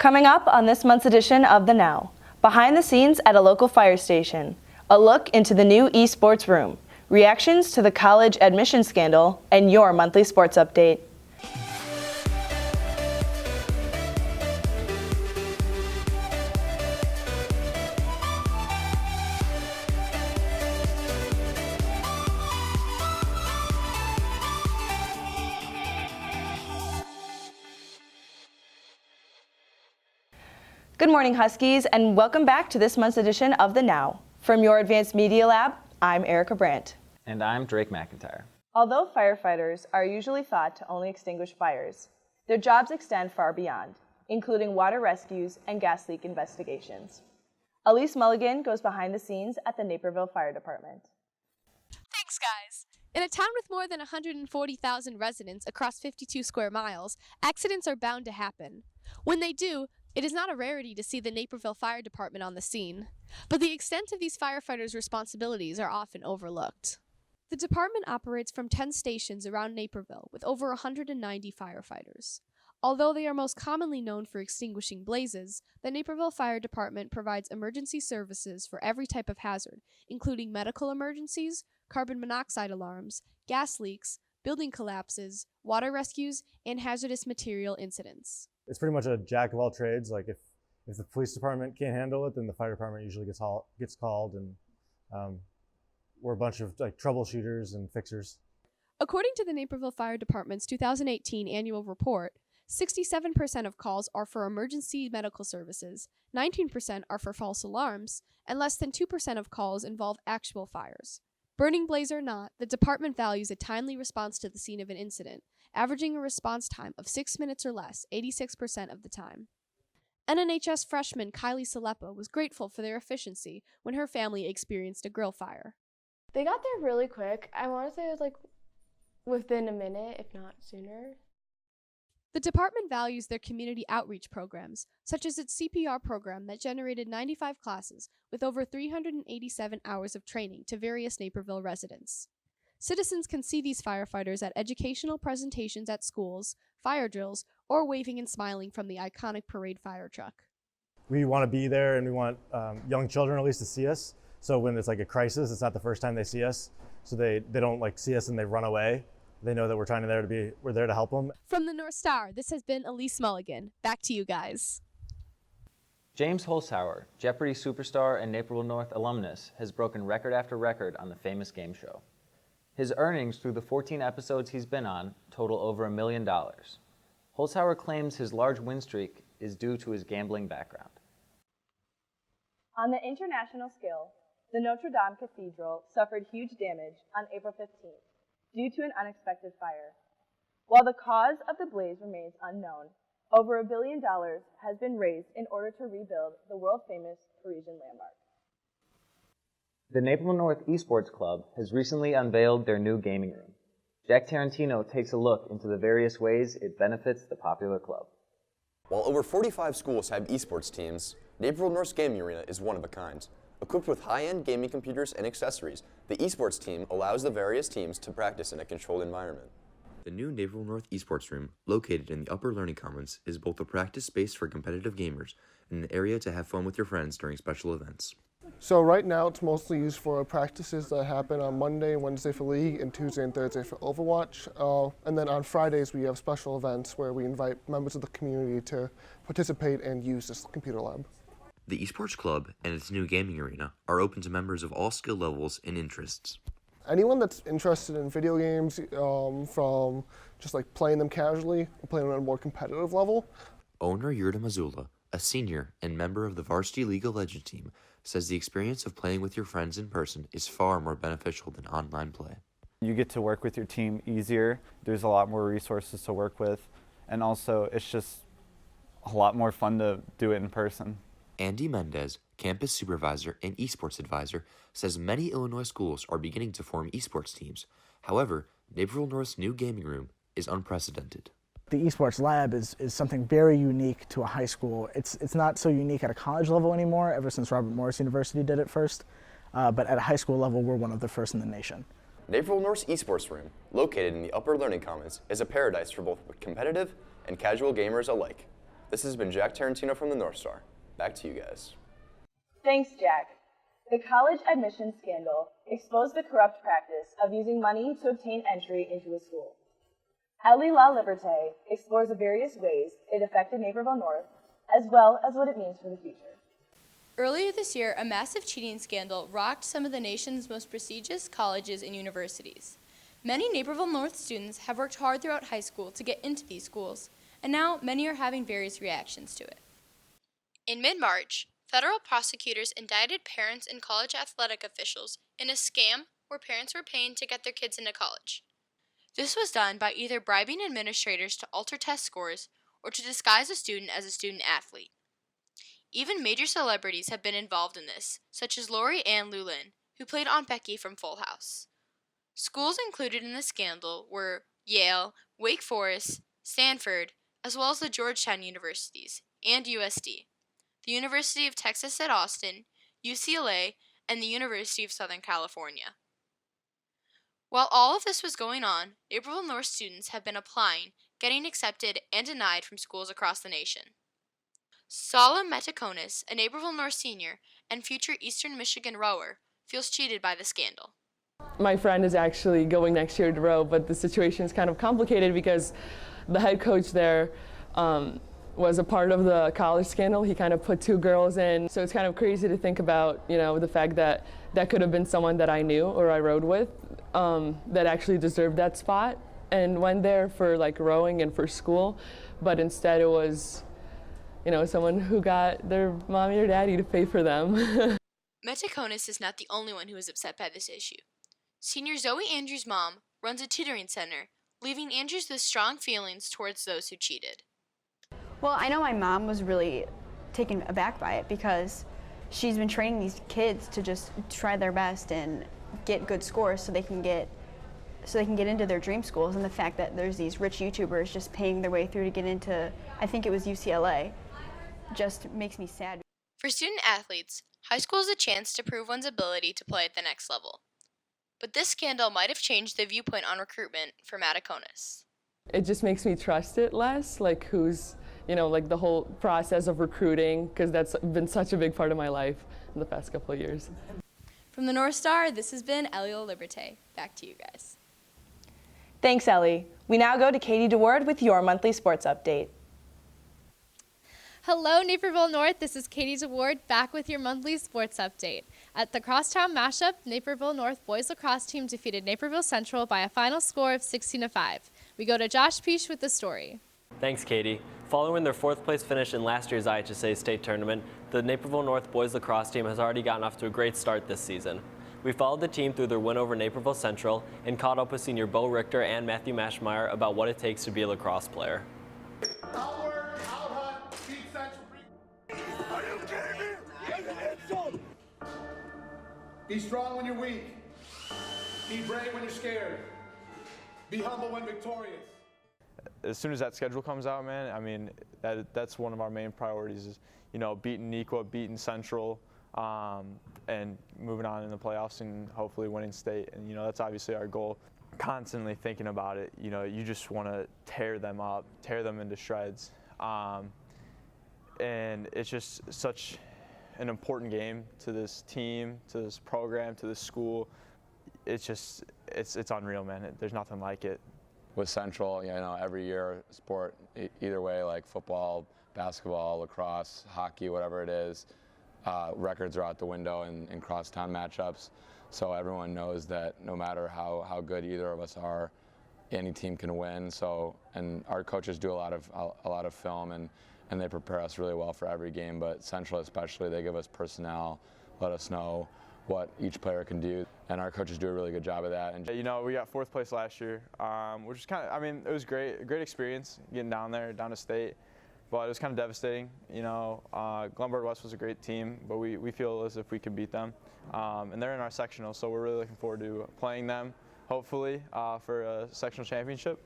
Coming up on this month's edition of The Now, behind the scenes at a local fire station, a look into the new esports room, reactions to the college admission scandal, and your monthly sports update. Good morning, Huskies, and welcome back to this month's edition of The Now. From your Advanced Media Lab, I'm Erica Brandt. And I'm Drake McIntyre. Although firefighters are usually thought to only extinguish fires, their jobs extend far beyond, including water rescues and gas leak investigations. Elise Mulligan goes behind the scenes at the Naperville Fire Department. Thanks, guys. In a town with more than 140,000 residents across 52 square miles, accidents are bound to happen. When they do, it is not a rarity to see the Naperville Fire Department on the scene, but the extent of these firefighters' responsibilities are often overlooked. The department operates from 10 stations around Naperville with over 190 firefighters. Although they are most commonly known for extinguishing blazes, the Naperville Fire Department provides emergency services for every type of hazard, including medical emergencies, carbon monoxide alarms, gas leaks, building collapses, water rescues, and hazardous material incidents. It's pretty much a jack of all trades. Like if the police department can't handle it, then the fire department usually gets called, and we're a bunch of like troubleshooters and fixers. According to the Naperville Fire Department's 2018 annual report, 67% of calls are for emergency medical services, 19% are for false alarms, and less than 2% of calls involve actual fires. Burning blaze or not, the department values a timely response to the scene of an incident, averaging a response time of 6 minutes or less 86% of the time. NNHS freshman Kylie Salepa was grateful for their efficiency when her family experienced a grill fire. They got there really quick. I want to say it was like within a minute, if not sooner. The department values their community outreach programs, such as its CPR program that generated 95 classes with over 387 hours of training to various Naperville residents. Citizens can see these firefighters at educational presentations at schools, fire drills, or waving and smiling from the iconic parade fire truck. We want to be there, and we want young children at least to see us. So when it's like a crisis, it's not the first time they see us. So they don't like see us and they run away. They know that we're there to help them. From the North Star, this has been Elise Mulligan. Back to you guys. James Holzhauer, Jeopardy superstar and Naperville North alumnus, has broken record after record on the famous game show. His earnings through the 14 episodes he's been on total over $1 million. Holzhauer claims his large win streak is due to his gambling background. On the international scale, the Notre Dame Cathedral suffered huge damage on April 15th due to an unexpected fire. While the cause of the blaze remains unknown, over $1 billion has been raised in order to rebuild the world-famous Parisian landmark. The Naperville North Esports Club has recently unveiled their new gaming room. Jack Tarantino takes a look into the various ways it benefits the popular club. While over 45 schools have esports teams, Naperville North's gaming arena is one of a kind. Equipped with high-end gaming computers and accessories, the esports team allows the various teams to practice in a controlled environment. The new Naperville North Esports Room, located in the Upper Learning Commons, is both a practice space for competitive gamers and an area to have fun with your friends during special events. So right now it's mostly used for practices that happen on Monday and Wednesday for League and Tuesday and Thursday for Overwatch. And then on Fridays we have special events where we invite members of the community to participate and use this computer lab. The Esports Club and its new gaming arena are open to members of all skill levels and interests. Anyone that's interested in video games, from just like playing them casually or playing them at a more competitive level. Owner Yurda Mazula, a senior and member of the Varsity League of Legends team, says the experience of playing with your friends in person is far more beneficial than online play. You get to work with your team easier. There's a lot more resources to work with, and also it's just a lot more fun to do it in person. Andy Mendez, campus supervisor and esports advisor, says many Illinois schools are beginning to form esports teams. However, Naperville North's new gaming room is unprecedented. The esports lab is something very unique to a high school. It's not so unique at a college level anymore, ever since Robert Morris University did it first. But at a high school level, we're one of the first in the nation. Naperville North's esports room, located in the Upper Learning Commons, is a paradise for both competitive and casual gamers alike. This has been Jack Tarantino from the North Star. Back to you guys. Thanks, Jack. The college admissions scandal exposed the corrupt practice of using money to obtain entry into a school. Ellie La Liberté explores the various ways it affected Naperville North, as well as what it means for the future. Earlier this year, a massive cheating scandal rocked some of the nation's most prestigious colleges and universities. Many Naperville North students have worked hard throughout high school to get into these schools, and now many are having various reactions to it. In mid-March, federal prosecutors indicted parents and college athletic officials in a scam where parents were paying to get their kids into college. This was done by either bribing administrators to alter test scores or to disguise a student as a student athlete. Even major celebrities have been involved in this, such as Lori Ann Lulin, who played Aunt Becky from Full House. Schools included in the scandal were Yale, Wake Forest, Stanford, as well as the Georgetown universities, and USD, the University of Texas at Austin, UCLA, and the University of Southern California. While all of this was going on, Naperville North students have been applying, getting accepted, and denied from schools across the nation. Sala Metaconis, a Naperville North senior and future Eastern Michigan rower, feels cheated by the scandal. My friend is actually going next year to row, but the situation is kind of complicated because the head coach there was a part of the college scandal. He kind of put 2 girls in, so it's kind of crazy to think about, the fact that that could have been someone that I knew or I rowed with that actually deserved that spot and went there for like rowing and for school, but instead it was, someone who got their mommy or daddy to pay for them. Metaconis is not the only one who is upset by this issue. Senior Zoe Andrews' mom runs a tutoring center, leaving Andrews with strong feelings towards those who cheated. Well, I know my mom was really taken aback by it because she's been training these kids to just try their best and get good scores so they can get into their dream schools, and the fact that there's these rich YouTubers just paying their way through to get into, I think it was UCLA, just makes me sad. For student athletes, high school is a chance to prove one's ability to play at the next level. But this scandal might have changed the viewpoint on recruitment for Mataconis. It just makes me trust it less, like who's, like the whole process of recruiting, because that's been such a big part of my life in the past couple of years. From the North Star, this has been Ellie La Liberté. Back to you guys. Thanks, Ellie. We now go to Katie DeWard with your monthly sports update. Hello, Naperville North. This is Katie DeWard back with your monthly sports update. At the Crosstown Mashup, Naperville North boys lacrosse team defeated Naperville Central by a final score of 16-5. We go to Josh Peach with the story. Thanks, Katie. Following their 4th place finish in last year's IHSA state tournament, the Naperville North boys lacrosse team has already gotten off to a great start this season. We followed the team through their win over Naperville Central and caught up with senior Bo Richter and Matthew Mashmeyer about what it takes to be a lacrosse player. Be strong when you're weak. Be brave when you're scared. Be humble when victorious. As soon as that schedule comes out, man, I mean, that's one of our main priorities is, beating Nequa, beating Central, and moving on in the playoffs and hopefully winning state. And, that's obviously our goal. Constantly thinking about it, you just want to tear them up, tear them into shreds. And it's just such an important game to this team, to this program, to this school. It's unreal, man. There's nothing like it. With Central, every year sport, either way, like football, basketball, lacrosse, hockey, whatever it is, records are out the window in crosstown matchups. So everyone knows that no matter how good either of us are, any team can win. So, and our coaches do a lot of film and they prepare us really well for every game. But Central especially, they give us personnel, let us know what each player can do, and our coaches do a really good job of that. And we got 4th place last year, which is it was a great experience getting down to state, but it was kind of devastating. Glenbard West was a great team, but we feel as if we can beat them, and they're in our sectional, so we're really looking forward to playing them, hopefully for a sectional championship.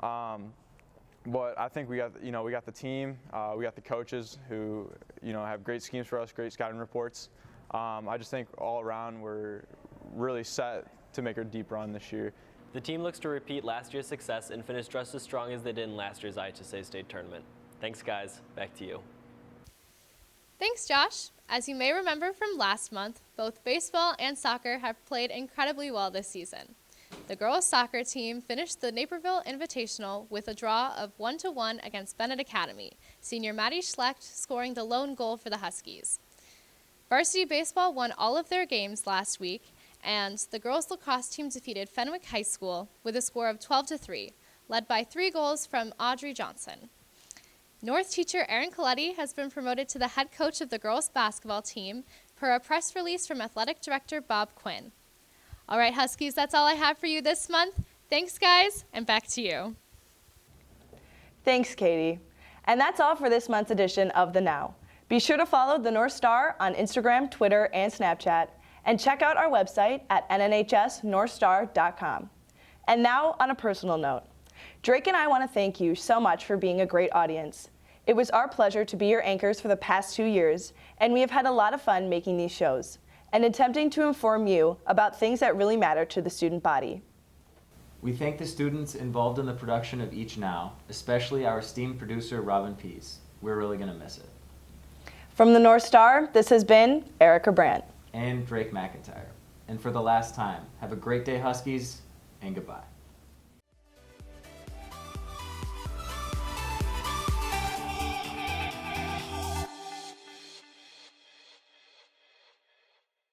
But I think we got the team, we got the coaches who have great schemes for us, great scouting reports. I just think all around we're really set to make a deep run this year. The team looks to repeat last year's success and finish just as strong as they did in last year's IHSA state tournament. Thanks, guys. Back to you. Thanks, Josh. As you may remember from last month, both baseball and soccer have played incredibly well this season. The girls' soccer team finished the Naperville Invitational with a draw of 1-1 against Bennett Academy, senior Maddie Schlecht scoring the lone goal for the Huskies. Varsity baseball won all of their games last week, and the girls' lacrosse team defeated Fenwick High School with a score of 12-3, led by 3 goals from Audrey Johnson. North teacher Erin Coletti has been promoted to the head coach of the girls' basketball team per a press release from athletic director Bob Quinn. All right, Huskies, that's all I have for you this month. Thanks, guys, and back to you. Thanks, Katie. And that's all for this month's edition of The Now. Be sure to follow the North Star on Instagram, Twitter, and Snapchat, and check out our website at nnhsnorthstar.com. And now, on a personal note, Drake and I want to thank you so much for being a great audience. It was our pleasure to be your anchors for the past 2 years, and we have had a lot of fun making these shows and attempting to inform you about things that really matter to the student body. We thank the students involved in the production of each Now, especially our esteemed producer, Robin Pease. We're really going to miss it. From the North Star, this has been Erica Brandt. And Drake McIntyre. And for the last time, have a great day, Huskies, and goodbye.